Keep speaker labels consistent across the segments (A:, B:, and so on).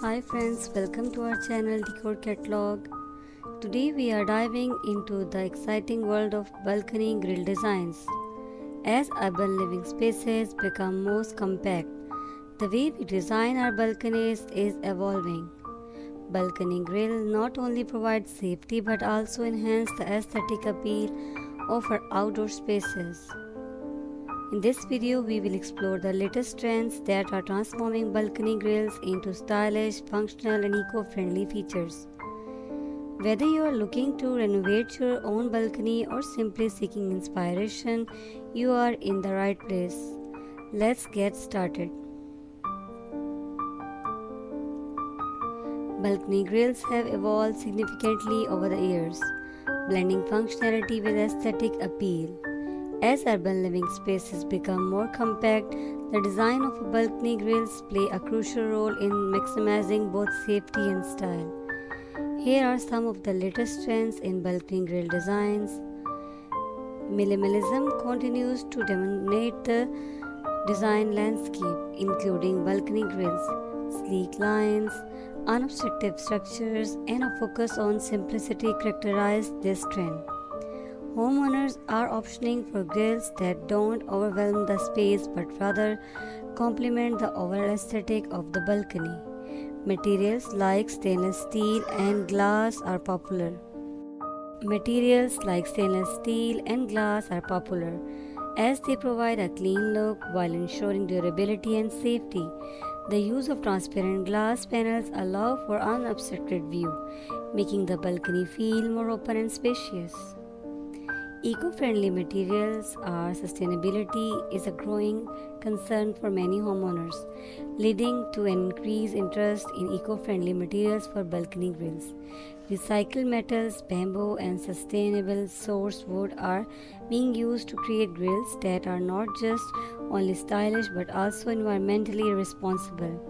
A: Hi friends, welcome to our channel Decor Catalog. Today we are diving into the exciting world of balcony grill designs. As urban living spaces become more compact, the way we design our balconies is evolving. Balcony grill not only provide safety but also enhance the aesthetic appeal of our outdoor spaces. In this video, we will explore the latest trends that are transforming balcony grills into stylish, functional, and eco-friendly features. Whether you are looking to renovate your own balcony or simply seeking inspiration, you are in the right place. Let's get started. Balcony grills have evolved significantly over the years, blending functionality with aesthetic appeal. As urban living spaces become more compact, the design of balcony grills play a crucial role in maximizing both safety and style. Here are some of the latest trends in balcony grill designs. Minimalism continues to dominate the design landscape, including balcony grills. Sleek lines, unobstructed structures, and a focus on simplicity characterize this trend. Homeowners are opting for grills that don't overwhelm the space but rather complement the overall aesthetic of the balcony. Materials like stainless steel and glass are popular. As they provide a clean look while ensuring durability and safety. The use of transparent glass panels allow for unobstructed view, making the balcony feel more open and spacious. Eco-friendly materials or sustainability is a growing concern for many homeowners, leading to an increased interest in eco-friendly materials for balcony grills. Recycled metals, bamboo, and sustainable source wood are being used to create grills that are not just only stylish but also environmentally responsible.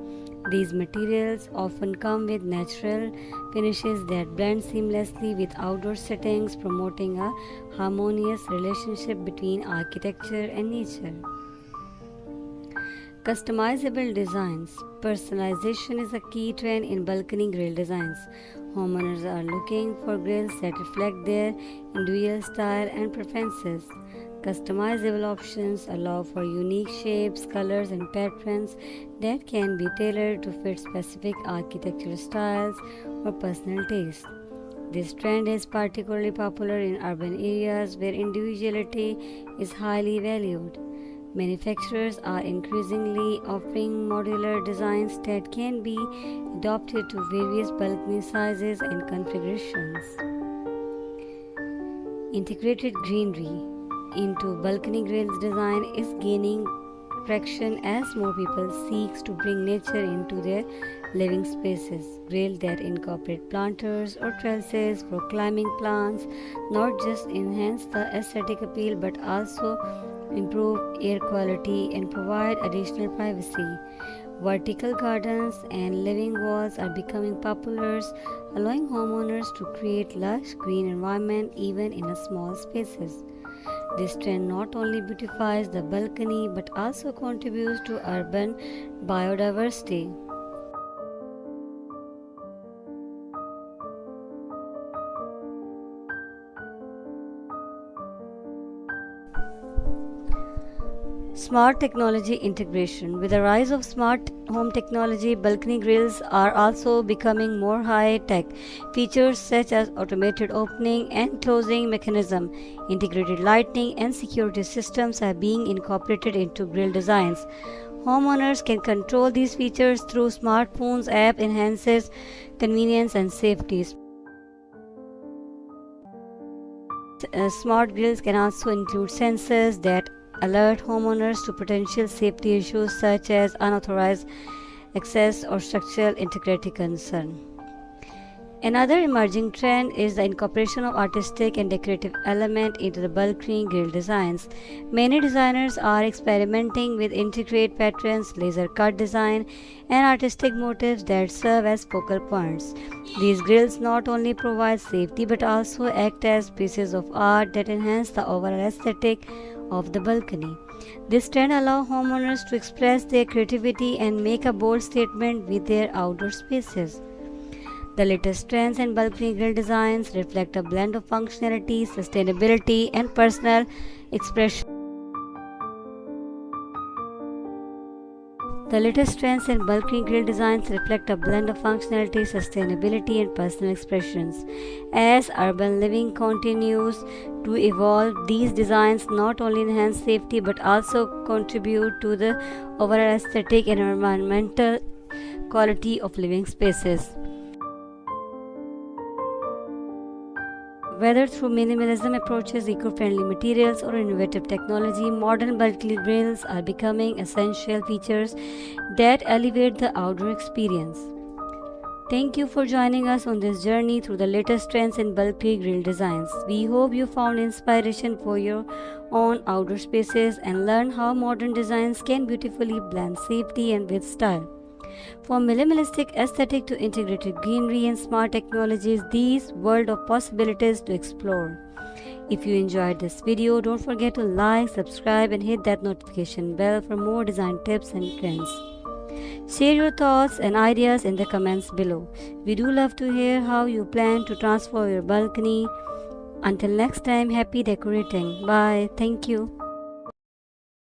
A: These materials often come with natural finishes that blend seamlessly with outdoor settings, promoting a harmonious relationship between architecture and nature. Customizable designs. Personalization is a key trend in balcony grill designs. Homeowners are looking for grills that reflect their individual style and preferences. Customizable options allow for unique shapes, colors, and patterns that can be tailored to fit specific architectural styles or personal tastes. This trend is particularly popular in urban areas where individuality is highly valued. Manufacturers are increasingly offering modular designs that can be adapted to various balcony sizes and configurations. Integrated greenery into balcony grills design is gaining traction as more people seek to bring nature into their living spaces. Grills that incorporate planters or trellises for climbing plants not just enhance the aesthetic appeal but also improve air quality and provide additional privacy. Vertical gardens and living walls are becoming popular, allowing homeowners to create lush green environment even in a small spaces. This trend not only beautifies the balcony but also contributes to urban biodiversity. Smart technology integration. With the rise of smart home technology, balcony grills are also becoming more high-tech. Features such as automated opening and closing mechanism, integrated lighting, and security systems are being incorporated into grill designs. Homeowners can control these features through smartphones. App enhances convenience and safety. Smart grills can also include sensors that alert homeowners to potential safety issues such as unauthorized access or structural integrity concern. Another emerging trend is the incorporation of artistic and decorative elements into the balcony grill designs. Many designers are experimenting with intricate patterns, laser cut design, and artistic motifs that serve as focal points. These grills not only provide safety but also act as pieces of art that enhance the overall aesthetic of the balcony. This trend allows homeowners to express their creativity and make a bold statement with their outdoor spaces. The latest trends in balcony grill designs reflect a blend of functionality, sustainability, and personal expression. The latest trends in balcony grill designs reflect a blend of functionality, sustainability, and personal expressions. As urban living continues to evolve, these designs not only enhance safety but also contribute to the overall aesthetic and environmental quality of living spaces. Whether through minimalism approaches, eco-friendly materials, or innovative technology, modern balcony grills are becoming essential features that elevate the outdoor experience. Thank you for joining us on this journey through the latest trends in balcony grill designs. We hope you found inspiration for your own outdoor spaces and learned how modern designs can beautifully blend safety and with style. From minimalistic aesthetic to integrated greenery and smart technologies, these world of possibilities to explore. If you enjoyed this video, don't forget to like, subscribe and hit that notification bell for more design tips and trends. Share your thoughts and ideas in the comments below. We do love to hear how you plan to transform your balcony. Until next time, happy decorating. Bye. Thank you.